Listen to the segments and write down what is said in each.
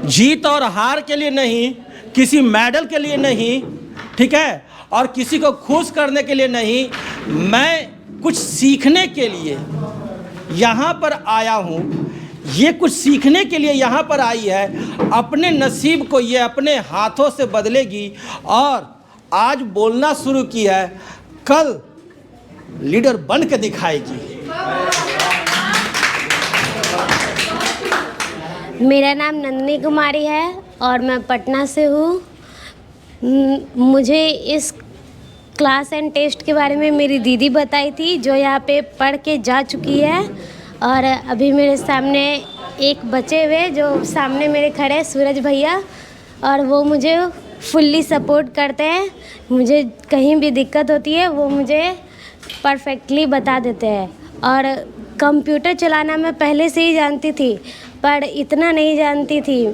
जीत और हार के लिए नहीं, किसी मेडल के लिए नहीं, ठीक है, और किसी को खुश करने के लिए नहीं, मैं कुछ सीखने के लिए यहाँ पर आया हूँ। ये कुछ सीखने के लिए यहाँ पर आई है। अपने नसीब को ये अपने हाथों से बदलेगी और आज बोलना शुरू किया है, कल लीडर बन के दिखाएगी। मेरा नाम नंदिनी कुमारी है और मैं पटना से हूँ। मुझे इस क्लास एंड टेस्ट के बारे में मेरी दीदी बताई थी, जो यहाँ पे पढ़ के जा चुकी है। और अभी मेरे सामने एक बचे हुए जो सामने मेरे खड़े हैं, सूरज भैया, और वो मुझे फुल्ली सपोर्ट करते हैं। मुझे कहीं भी दिक्कत होती है वो मुझे परफेक्टली बता देते हैं। और कंप्यूटर चलाना मैं पहले से ही जानती थी, पर इतना नहीं जानती थी।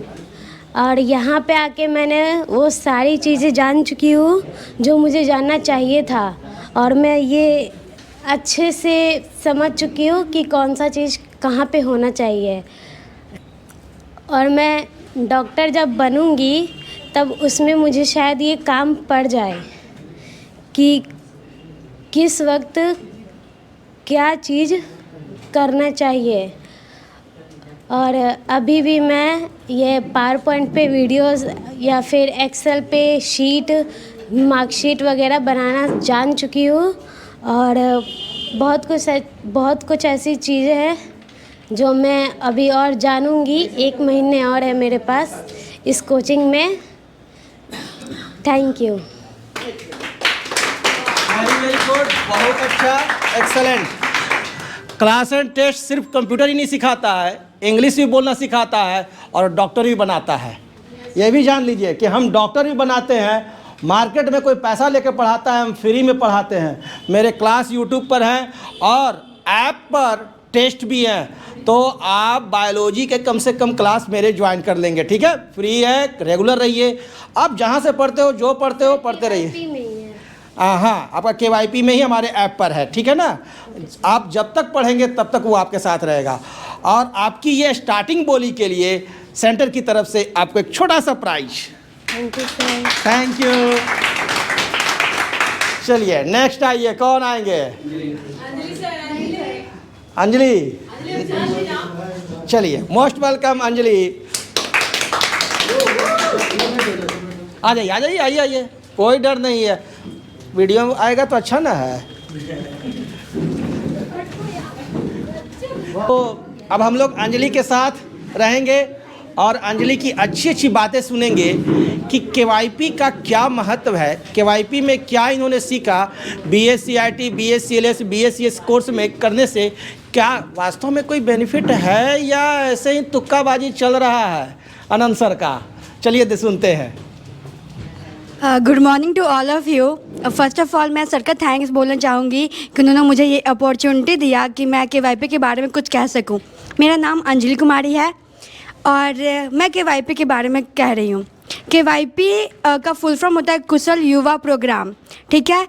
और यहाँ पे आके मैंने वो सारी चीज़ें जान चुकी हूँ जो मुझे जानना चाहिए था। और मैं ये अच्छे से समझ चुकी हूँ कि कौन सा चीज़ कहाँ पे होना चाहिए। और मैं डॉक्टर जब बनूँगी तब उसमें मुझे शायद ये काम पड़ जाए कि किस वक्त क्या चीज़ करना चाहिए। और अभी भी मैं ये पावर पॉइंट पे वीडियोस या फिर एक्सेल पे शीट, मार्कशीट वगैरह बनाना जान चुकी हूँ। और बहुत कुछ ऐसी चीज़ें हैं जो मैं अभी और जानूँगी। 1 महीने और है मेरे पास इस कोचिंग में। Thank you. वेरी गुड, बहुत अच्छा, एक्सेलेंट। क्लास एंड टेस्ट सिर्फ कंप्यूटर ही नहीं सिखाता है, इंग्लिश भी बोलना सिखाता है और डॉक्टर भी बनाता है। ये भी जान लीजिए कि हम डॉक्टर भी बनाते हैं। मार्केट में कोई पैसा लेकर पढ़ाता है, हम फ्री में पढ़ाते हैं। मेरे क्लास यूट्यूब पर हैं और ऐप पर टेस्ट भी हैं। तो आप बायोलॉजी के कम से कम क्लास मेरे ज्वाइन कर लेंगे, ठीक है? फ्री है, रेगुलर रहिए। आप जहाँ से पढ़ते हो, जो पढ़ते हो, पढ़ते रहिए। हाँ, आपका KYP में ही हमारे ऐप पर है, ठीक है ना? आप जब तक पढ़ेंगे तब तक वो आपके साथ रहेगा। और आपकी ये स्टार्टिंग बोली के लिए सेंटर की तरफ से आपको एक छोटा सा prize. Thank you sir. Thank you. चलिए नेक्स्ट आइए, कौन आएंगे? अंजलि। चलिए, मोस्ट वेलकम अंजलि। आ जाइए, आ जाइए, आइए आइए, कोई डर नहीं है। वीडियो में आएगा तो अच्छा ना है। तो अब हम लोग अंजलि के साथ रहेंगे और अंजलि की अच्छी अच्छी बातें सुनेंगे कि KYP का क्या महत्व है, KYP में क्या इन्होंने सीखा, BSc IT, BSc BSc course में करने से क्या वास्तव में कोई बेनिफिट है या ऐसे ही तुक्काबाजी चल रहा है आनंद सर का। चलिए सुनते हैं। Good morning to all of you. First of all मैं सर का थैंक्स बोलना चाहूँगी कि उन्होंने मुझे ये अपॉर्चुनिटी दिया कि मैं KYP के बारे में कुछ कह सकूँ। मेरा नाम अंजलि कुमारी है और मैं KYP के बारे में कह रही हूँ। KYP का फुल फॉर्म होता है कुशल युवा प्रोग्राम, ठीक है?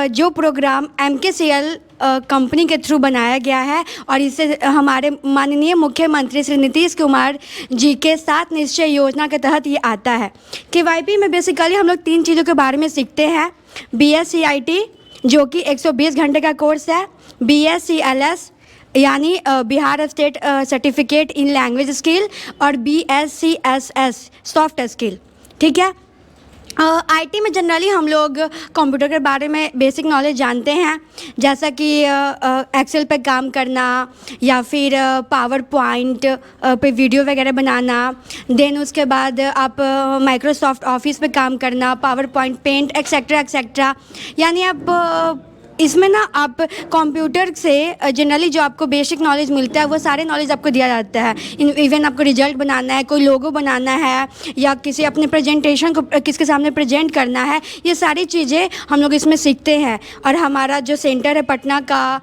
जो प्रोग्राम MKCL कंपनी के थ्रू बनाया गया है और इसे हमारे माननीय मुख्यमंत्री श्री नीतीश कुमार जी के 7 निश्चय योजना के तहत ये आता है। KYP में बेसिकली हम लोग 3 चीज़ों के बारे में सीखते हैं। BSc IT जो कि 120 घंटे का कोर्स है, BSc LS यानी Bihar state certificate in language skill, और BSc SS सॉफ्ट स्किल, ठीक है? IT में जनरली हम लोग कंप्यूटर के बारे में बेसिक नॉलेज जानते हैं, जैसा कि एक्सेल पे काम करना या फिर पावर पॉइंट पे वीडियो वगैरह बनाना। देन उसके बाद आप माइक्रोसॉफ्ट ऑफिस पे काम करना, PowerPoint, paint etcetera etcetera. यानी आप इसमें ना आप कंप्यूटर से जनरली जो आपको बेसिक नॉलेज मिलता है वो सारे नॉलेज आपको दिया जाता है। इवन आपको रिजल्ट बनाना है, कोई लोगो बनाना है या किसी अपने प्रेजेंटेशन को किसके सामने प्रेजेंट करना है, ये सारी चीज़ें हम लोग इसमें सीखते हैं। और हमारा जो सेंटर है पटना का,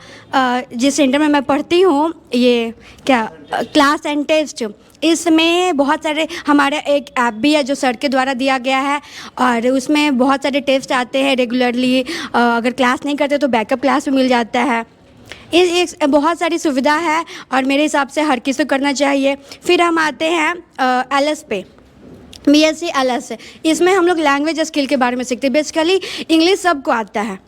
जिस सेंटर में मैं पढ़ती हूँ, ये क्या क्लास एंड टेस्ट, इसमें बहुत सारे हमारा एक ऐप भी है जो सर के द्वारा दिया गया है और उसमें बहुत सारे टेस्ट आते हैं रेगुलरली। अगर क्लास नहीं करते तो बैकअप क्लास भी मिल जाता है। इस एक बहुत सारी सुविधा है और मेरे हिसाब से हर किसी को करना चाहिए। फिर हम आते हैं LS पे, BSc LS। इसमें हम लोग लैंग्वेज स्किल के बारे में सीखते हैं। बेसिकली इंग्लिश सबको आता है,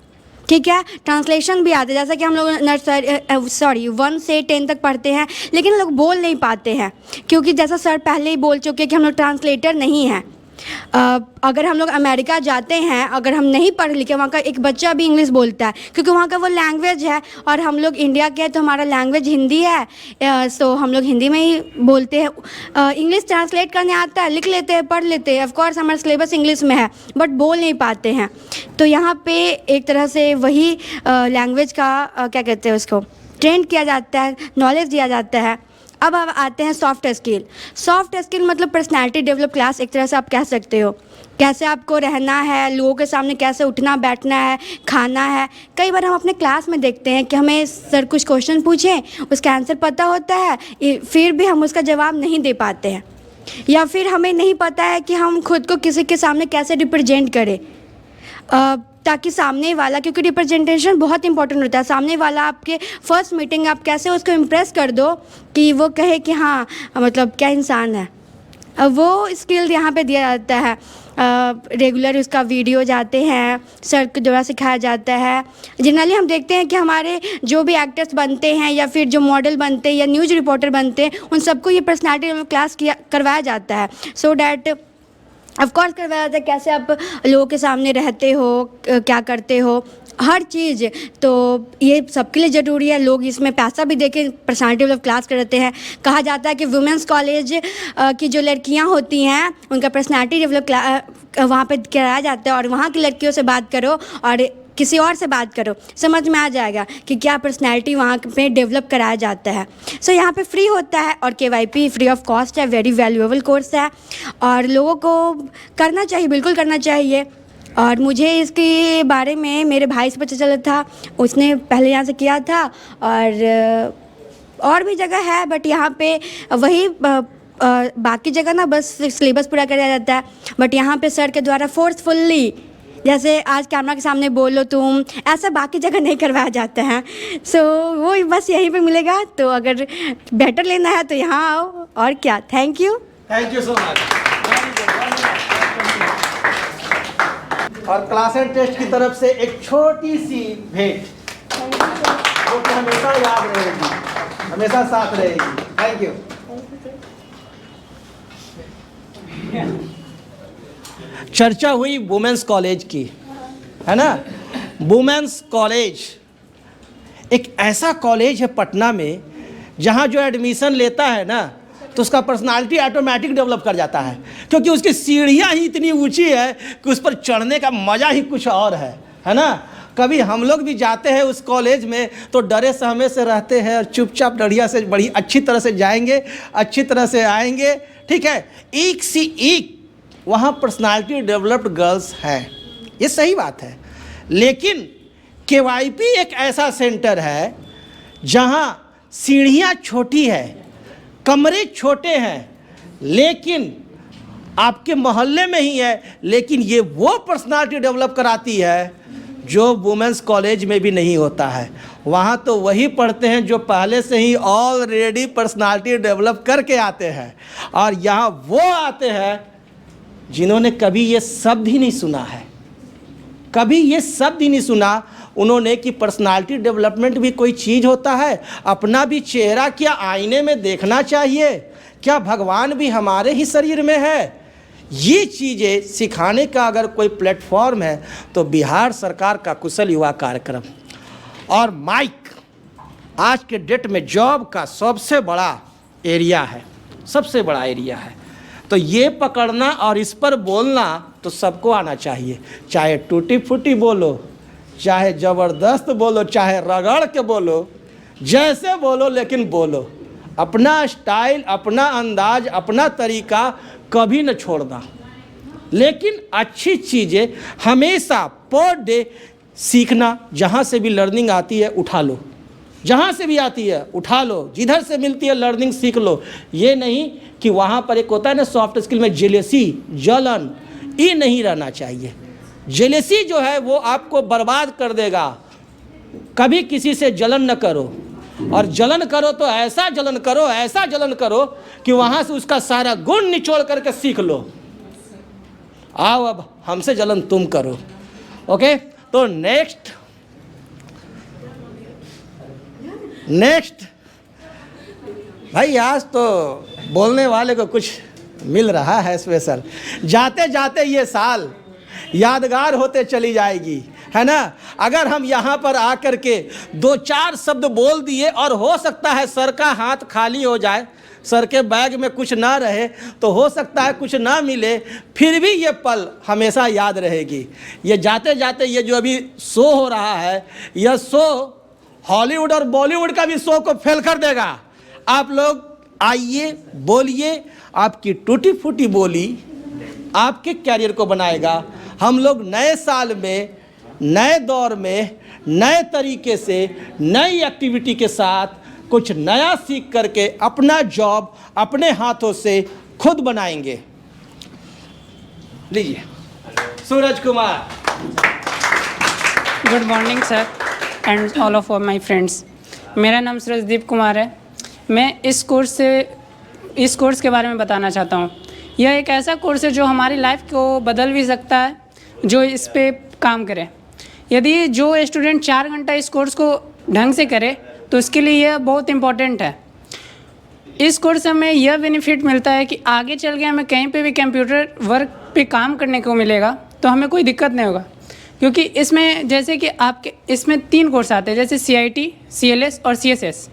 ठीक है, ट्रांसलेशन भी आता है। जैसा कि हम लोग 1 से 10 तक पढ़ते हैं, लेकिन लोग बोल नहीं पाते हैं, क्योंकि जैसा सर पहले ही बोल चुके हैं कि हम लोग ट्रांसलेटर नहीं हैं। अगर हम लोग अमेरिका जाते हैं, अगर हम नहीं पढ़ लिखे, वहाँ का एक बच्चा भी इंग्लिश बोलता है, क्योंकि वहाँ का वो लैंग्वेज है। और हम लोग इंडिया के हैं तो हमारा लैंग्वेज हिंदी है, सो हम लोग हिंदी में ही बोलते हैं। इंग्लिश ट्रांसलेट करने आता है, लिख लेते हैं, पढ़ लेते हैं। ऑफकोर्स हमारा सिलेबस इंग्लिश में है, बट बोल नहीं पाते हैं। तो यहाँ पे एक तरह से वही लैंग्वेज का क्या कहते हैं उसको, ट्रेंड किया जाता है, नॉलेज दिया जाता है। अब आते हैं सॉफ्ट स्किल। सॉफ्ट स्किल मतलब पर्सनालिटी डेवलप क्लास, एक तरह से आप कह सकते हो। कैसे आपको रहना है, लोगों के सामने कैसे उठना बैठना है, खाना है। कई बार हम अपने क्लास में देखते हैं कि हमें सर कुछ क्वेश्चन पूछें, उसका आंसर पता होता है, फिर भी हम उसका जवाब नहीं दे पाते हैं, या फिर हमें नहीं पता है कि हम खुद को किसी के सामने कैसे रिप्रेजेंट करें, ताकि सामने वाला, क्योंकि रिप्रेजेंटेशन बहुत इंपॉर्टेंट होता है। सामने वाला आपके फर्स्ट मीटिंग, आप कैसे उसको इम्प्रेस कर दो कि वो कहे कि हाँ मतलब क्या इंसान है, वो स्किल यहाँ पे दिया जाता है। रेगुलर उसका वीडियो जाते हैं, सर के द्वारा सिखाया जाता है। जनरली हम देखते हैं कि हमारे जो भी एक्टर्स बनते हैं या फिर जो मॉडल बनते हैं या न्यूज़ रिपोर्टर बनते हैं, उन सबको ये पर्सनालिटी क्लास करवाया जाता है, सो डैट ऑफकोर्स करवाया जाता है कैसे आप लोगों के सामने रहते हो, क्या करते हो, हर चीज़। तो ये सबके लिए ज़रूरी है। लोग इसमें पैसा भी देके पर्सनालिटी डेवलप क्लास करते हैं। कहा जाता है कि वुमेंस कॉलेज की जो लड़कियां होती हैं, उनका पर्सनालिटी डेवलप वहाँ पे कराया जाता है, और वहाँ की लड़कियों से बात करो और किसी और से बात करो, समझ में आ जाएगा कि क्या पर्सनैलिटी वहाँ पे डेवलप कराया जाता है। सो यहाँ पे फ्री होता है और KYP फ्री ऑफ कॉस्ट है, वेरी वैल्यूएबल कोर्स है और लोगों को करना चाहिए, बिल्कुल करना चाहिए। और मुझे इसके बारे में मेरे भाई से पता चला था, उसने पहले यहाँ से किया था, और भी जगह है, बट यहाँ पे वही बाकी जगह ना बस सिलेबस पूरा कराया जाता है, बट यहाँ पे सर के द्वारा फोर्सफुल्ली, जैसे आज कैमरा के सामने बोलो तुम, ऐसा बाकी जगह नहीं करवाया जाता है। सो वो बस यहीं पे मिलेगा। तो अगर बेटर लेना है तो यहाँ आओ, और क्या। Thank you so much. और क्लास एंड टेस्ट की तरफ से एक छोटी सी भेंट, जो कि हमेशा याद रहेगी, हमेशा साथ रहेगी। Thank you. चर्चा हुई वुमेंस कॉलेज की, है ना। वुमेंस कॉलेज एक ऐसा कॉलेज है पटना में, जहाँ जो एडमिशन लेता है ना, तो उसका पर्सनालिटी ऑटोमेटिक डेवलप कर जाता है, क्योंकि उसकी सीढ़ियाँ ही इतनी ऊंची है कि उस पर चढ़ने का मज़ा ही कुछ और है ना। कभी हम लोग भी जाते हैं उस कॉलेज में तो डरे सहमे से रहते हैं, और चुपचाप बढ़िया से बड़ी अच्छी तरह से जाएंगे, अच्छी तरह से आएंगे, ठीक है। एक सी एक वहाँ पर्सनालिटी डेवलप्ड गर्ल्स हैं, ये सही बात है। लेकिन KYP एक ऐसा सेंटर है जहाँ सीढ़ियाँ छोटी है, कमरे छोटे हैं, लेकिन आपके मोहल्ले में ही है, लेकिन ये वो पर्सनालिटी डेवलप कराती है जो वुमेंस कॉलेज में भी नहीं होता है। वहाँ तो वही पढ़ते हैं जो पहले से ही ऑलरेडी पर्सनालिटी डेवलप करके आते हैं, और यहाँ वो आते हैं जिन्होंने कभी ये शब्द ही नहीं सुना है, कभी ये शब्द ही नहीं सुना उन्होंने कि पर्सनालिटी डेवलपमेंट भी कोई चीज़ होता है, अपना भी चेहरा क्या आईने में देखना चाहिए, क्या भगवान भी हमारे ही शरीर में है। ये चीज़ें सिखाने का अगर कोई प्लेटफॉर्म है तो बिहार सरकार का कुशल युवा कार्यक्रम और माइक आज के डेट में जॉब का सबसे बड़ा एरिया है, सबसे बड़ा एरिया है। तो ये पकड़ना और इस पर बोलना तो सबको आना चाहिए, चाहे टूटी फूटी बोलो, चाहे ज़बरदस्त बोलो, चाहे रगड़ के बोलो, जैसे बोलो, लेकिन बोलो। अपना स्टाइल, अपना अंदाज, अपना तरीका कभी न छोड़ना। लेकिन अच्छी चीज़ें हमेशा पर डे सीखना, जहाँ से भी लर्निंग आती है उठा लो, जहाँ से भी आती है उठा लो, जिधर से मिलती है लर्निंग सीख लो। ये नहीं कि वहाँ पर एक होता है ना सॉफ्ट स्किल में जेलेसी, जलन, ये नहीं रहना चाहिए। जेलेसी जो है वो आपको बर्बाद कर देगा। कभी किसी से जलन न करो, और जलन करो तो ऐसा जलन करो, ऐसा जलन करो कि वहाँ से उसका सारा गुण निचोड़ करके सीख लो। आओ अब हमसे जलन तुम करो। ओके, तो नेक्स्ट भाई आज तो बोलने वाले को कुछ मिल रहा है स्पेशल। जाते जाते ये साल यादगार होते चली जाएगी, है ना। अगर हम यहाँ पर आकर के 2-4 शब्द बोल दिए और हो सकता है सर का हाथ खाली हो जाए, सर के बैग में कुछ ना रहे, तो हो सकता है कुछ ना मिले, फिर भी ये पल हमेशा याद रहेगी। ये जाते जाते ये जो अभी शो हो रहा है, यह शो हॉलीवुड और बॉलीवुड का भी शो को फेल कर देगा। आप लोग आइए, बोलिए, आपकी टूटी फूटी बोली आपके कैरियर को बनाएगा। हम लोग नए साल में, नए दौर में, नए तरीके से, नई एक्टिविटी के साथ कुछ नया सीख करके अपना जॉब अपने हाथों से खुद बनाएंगे। लीजिए Suraj Kumar. Good morning sir and all of my friends. मेरा नाम सूरजदीप कुमार है। मैं इस कोर्स के बारे में बताना चाहता हूँ। यह एक ऐसा कोर्स है जो हमारी लाइफ को बदल भी सकता है, जो इस पे काम करे। यदि जो स्टूडेंट 4 घंटा इस कोर्स को ढंग से करे तो उसके लिए यह बहुत इम्पॉर्टेंट है। इस कोर्स से हमें यह बेनिफिट मिलता है कि आगे चल के हमें कहीं पे भी कंप्यूटर वर्क पे काम करने को मिलेगा तो हमें कोई दिक्कत नहीं होगा, क्योंकि इसमें जैसे कि आपके इसमें 3 कोर्स आते हैं, जैसे CIT, CLS और CSS।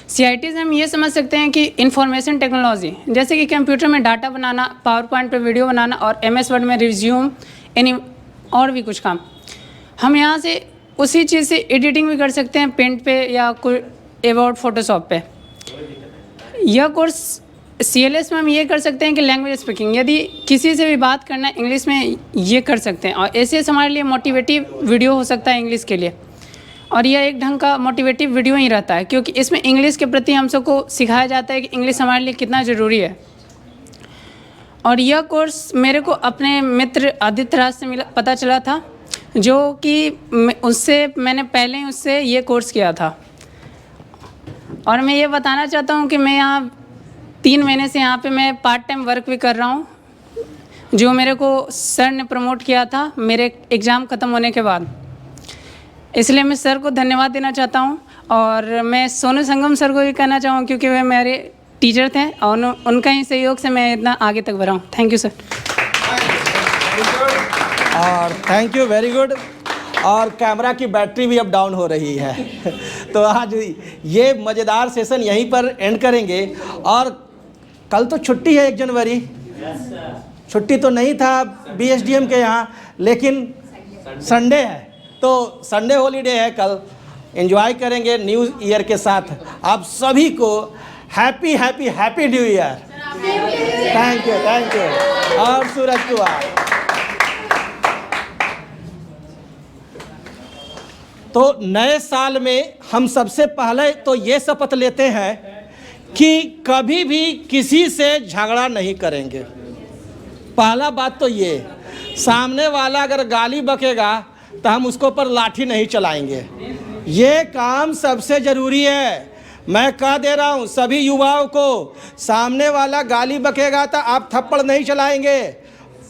CIT से हम ये समझ सकते हैं कि इंफॉर्मेशन टेक्नोलॉजी, जैसे कि कंप्यूटर में डाटा बनाना, पावर पॉइंट पे वीडियो बनाना और MS वर्ड में रिज्यूम और भी कुछ काम। हम यहाँ से उसी चीज़ से एडिटिंग भी कर सकते हैं पेंट पे या कोई एवोर्ड फोटोशॉप पे। यह कोर्स CLS में हम ये कर सकते हैं कि लैंग्वेज स्पीकिंग, यदि किसी से भी बात करना है इंग्लिश में, ये कर सकते हैं। और SS हमारे लिए मोटिवेटिव वीडियो हो सकता है इंग्लिश के लिए, और यह एक ढंग का मोटिवेटिव वीडियो ही रहता है, क्योंकि इसमें इंग्लिश के प्रति हम सबको सिखाया जाता है कि इंग्लिश हमारे लिए कितना ज़रूरी है। और यह कोर्स मेरे को अपने मित्र आदित्य राज से पता चला था, जो कि मैंने पहले ही उससे ये कोर्स किया था। और मैं ये बताना चाहता हूँ कि मैं यहाँ 3 महीने से यहाँ पे मैं पार्ट टाइम वर्क भी कर रहा हूँ, जो मेरे को सर ने प्रमोट किया था मेरे एग्ज़ाम ख़त्म होने के बाद। इसलिए मैं सर को धन्यवाद देना चाहता हूँ। और मैं सोनू संगम सर को भी कहना चाहूँ, क्योंकि वे मेरे टीचर थे और उनका ही सहयोग से मैं इतना आगे तक बढ़ा हूँ। Thank you sir. और थैंक यू, वेरी गुड। और कैमरा की बैटरी भी अब डाउन हो रही है तो आज ये मज़ेदार सेशन यहीं पर एंड करेंगे। और कल तो छुट्टी है 1 जनवरी। छुट्टी तो नहीं था BSDM के यहाँ, लेकिन संडे है, तो संडे हॉलीडे है। कल एंजॉय करेंगे न्यू ईयर के साथ। आप सभी को happy happy happy new year. Thank you, thank you. और सूरज कुमार। तो नए साल में हम सबसे पहले तो ये शपथ लेते हैं कि कभी भी किसी से झगड़ा नहीं करेंगे। पहला बात तो ये, सामने वाला अगर गाली बकेगा तो हम उसको पर लाठी नहीं चलाएंगे। ये काम सबसे ज़रूरी है। मैं कह दे रहा हूँ सभी युवाओं को, सामने वाला गाली बकेगा तो आप थप्पड़ नहीं चलाएंगे,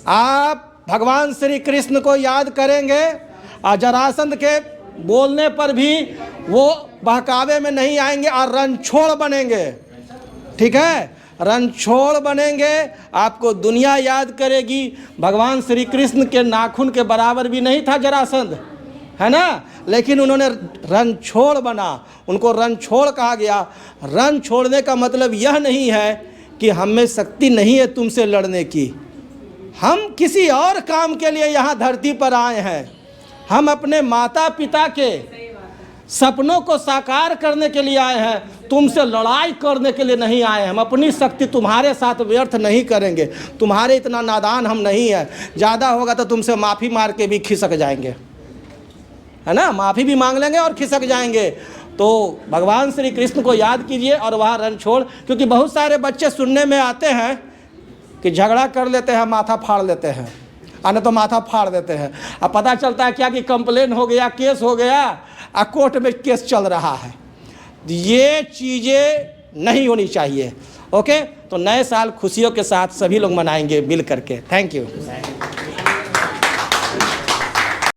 आप भगवान श्री कृष्ण को याद करेंगे। और जरासंध के बोलने पर भी वो बहकावे में नहीं आएंगे और रणछोड़ बनेंगे। ठीक है, रणछोड़ बनेंगे, आपको दुनिया याद करेगी। भगवान श्री कृष्ण के नाखून के बराबर भी नहीं था जरासंध, है ना, लेकिन उन्होंने रणछोड़ बना, उनको रणछोड़ कहा गया। रण छोड़ने का मतलब यह नहीं है कि हम में शक्ति नहीं है तुमसे लड़ने की। हम किसी और काम के लिए यहाँ धरती पर आए हैं। हम अपने माता पिता के सपनों को साकार करने के लिए आए हैं, तुमसे लड़ाई करने के लिए नहीं आए हैं। हम अपनी शक्ति तुम्हारे साथ व्यर्थ नहीं करेंगे, तुम्हारे इतना नादान हम नहीं है। ज़्यादा होगा तो तुमसे माफ़ी मार के भी खिसक जाएंगे, है ना, माफ़ी भी मांग लेंगे और खिसक जाएंगे। तो भगवान श्री कृष्ण को याद कीजिए और वहाँ रणछोड़। क्योंकि बहुत सारे बच्चे सुनने में आते हैं कि झगड़ा कर लेते हैं, माथा फाड़ लेते हैं, आने तो माथा फाड़ देते हैं। अब पता चलता है क्या कि कंप्लेन हो गया, केस हो गया, और कोर्ट में केस चल रहा है। ये चीज़ें नहीं होनी चाहिए। ओके, तो नए साल खुशियों के साथ सभी लोग मनाएंगे मिल करके। Thank you.